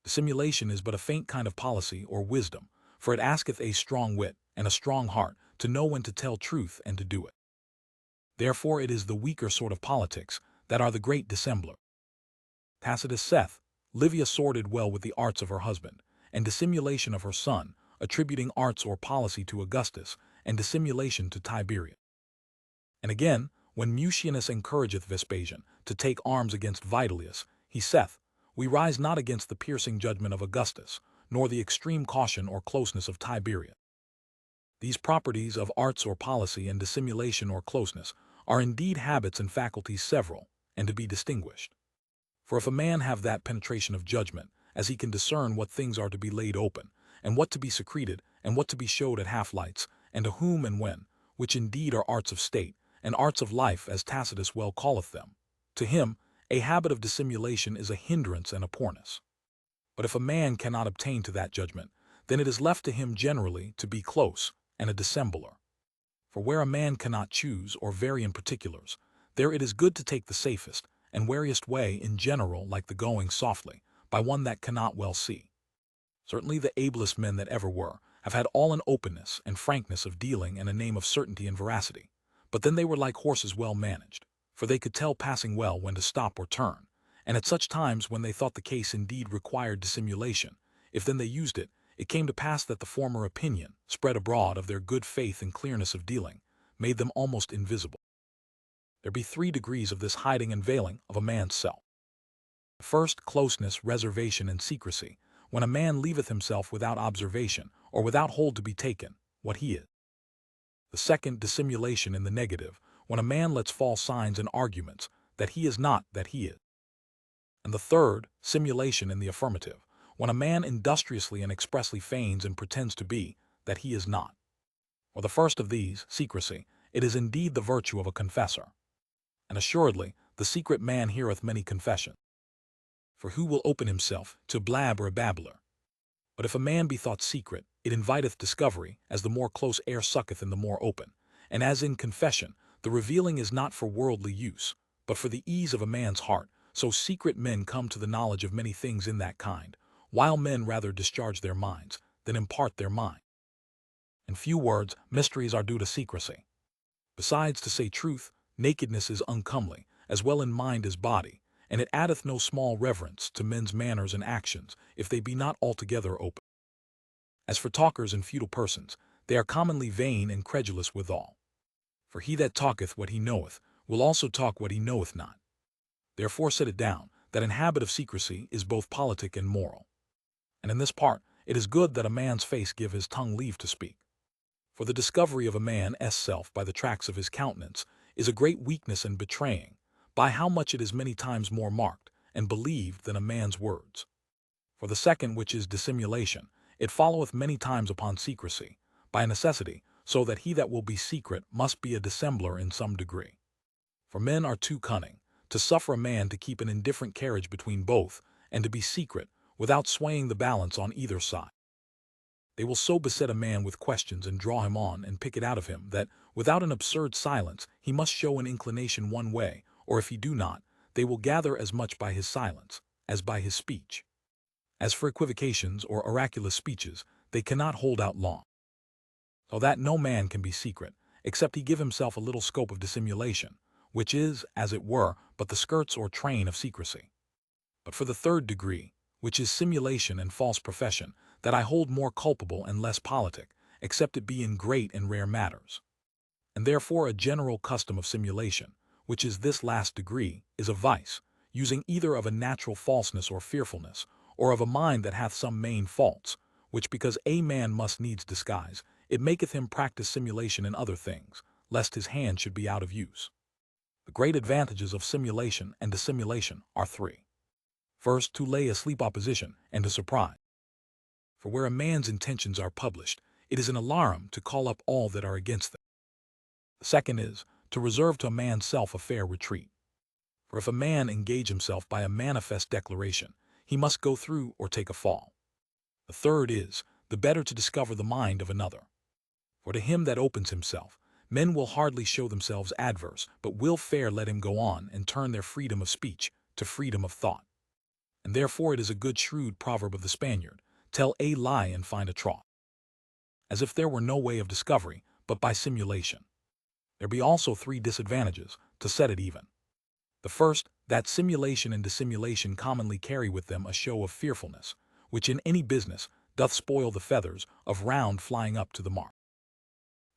Dissimulation is but a faint kind of policy or wisdom, for it asketh a strong wit and a strong heart to know when to tell truth and to do it. Therefore it is the weaker sort of politics that are the great dissembler. Tacitus saith, Livia sorted well with the arts of her husband, and dissimulation of her son, attributing arts or policy to Augustus, and dissimulation to Tiberius. And again, when Mucianus encourageth Vespasian to take arms against Vitellius, he saith, We rise not against the piercing judgment of Augustus, nor the extreme caution or closeness of Tiberius. These properties of arts or policy and dissimulation or closeness are indeed habits and faculties several, and to be distinguished. For if a man have that penetration of judgment, as he can discern what things are to be laid open, and what to be secreted, and what to be showed at half-lights, and to whom and when, which indeed are arts of state, and arts of life as Tacitus well calleth them, to him a habit of dissimulation is a hindrance and a poorness. But if a man cannot obtain to that judgment, then it is left to him generally to be close, and a dissembler. For where a man cannot choose or vary in particulars, there it is good to take the safest and wariest way in general, like the going softly, by one that cannot well see. Certainly the ablest men that ever were have had all an openness and frankness of dealing and a name of certainty and veracity, but then they were like horses well managed, for they could tell passing well when to stop or turn, and at such times when they thought the case indeed required dissimulation, if then they used it, it came to pass that the former opinion, spread abroad of their good faith and clearness of dealing, made them almost invisible. There be 3 degrees of this hiding and veiling of a man's self. The first, closeness, reservation, and secrecy, when a man leaveth himself without observation, or without hold to be taken, what he is. The second, dissimulation in the negative, when a man lets fall signs and arguments, that he is not that he is. And the third, simulation in the affirmative, when a man industriously and expressly feigns and pretends to be that he is not. For the first of these, secrecy, it is indeed the virtue of a confessor. And assuredly, the secret man heareth many confessions. For who will open himself to a blab or a babbler? But if a man be thought secret, it inviteth discovery, as the more close air sucketh in the more open. And as in confession, the revealing is not for worldly use, but for the ease of a man's heart, so secret men come to the knowledge of many things in that kind, while men rather discharge their minds than impart their mind. In few words, mysteries are due to secrecy. Besides, to say truth, nakedness is uncomely, as well in mind as body, and it addeth no small reverence to men's manners and actions, if they be not altogether open. As for talkers and futile persons, they are commonly vain and credulous withal. For he that talketh what he knoweth will also talk what he knoweth not. Therefore set it down, that an habit of secrecy is both politic and moral. And in this part, it is good that a man's face give his tongue leave to speak. For the discovery of a man's self by the tracks of his countenance is a great weakness and betraying, by how much it is many times more marked and believed than a man's words. For the second, which is dissimulation, it followeth many times upon secrecy, by necessity, so that he that will be secret must be a dissembler in some degree. For men are too cunning to suffer a man to keep an indifferent carriage between both, and to be secret, without swaying the balance on either side. They will so beset a man with questions and draw him on and pick it out of him, that, without an absurd silence, he must show an inclination one way, or if he do not, they will gather as much by his silence as by his speech. As for equivocations or oraculous speeches, they cannot hold out long. So that no man can be secret, except he give himself a little scope of dissimulation, which is, as it were, but the skirts or train of secrecy. But for the third degree, which is simulation and false profession, that I hold more culpable and less politic, except it be in great and rare matters. And therefore a general custom of simulation, which is this last degree, is a vice, using either of a natural falseness or fearfulness, or of a mind that hath some main faults, which because a man must needs disguise, it maketh him practice simulation in other things, lest his hand should be out of use. The great advantages of simulation and dissimulation are 3. First, to lay asleep opposition and to surprise. For where a man's intentions are published, it is an alarm to call up all that are against them. The second is, to reserve to a man's self a fair retreat. For if a man engage himself by a manifest declaration, he must go through or take a fall. The third is, the better to discover the mind of another. For to him that opens himself, men will hardly show themselves adverse, but will fair let him go on and turn their freedom of speech to freedom of thought. and therefore it is a good shrewd proverb of the Spaniard, tell a lie and find a trough. As if there were no way of discovery but by simulation. There be also 3 disadvantages, to set it even. The first, that simulation and dissimulation commonly carry with them a show of fearfulness, which in any business doth spoil the feathers of round flying up to the mark.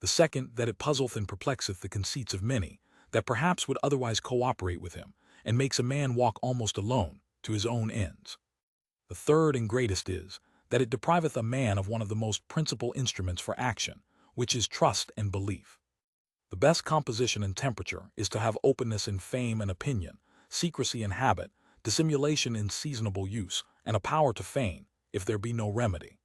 The second, that it puzzleth and perplexeth the conceits of many, that perhaps would otherwise cooperate with him, and makes a man walk almost alone to his own ends. The third and greatest is, that it depriveth a man of one of the most principal instruments for action, which is trust and belief. The best composition and temperature is to have openness in fame and opinion, secrecy in habit, dissimulation in seasonable use, and a power to feign, if there be no remedy.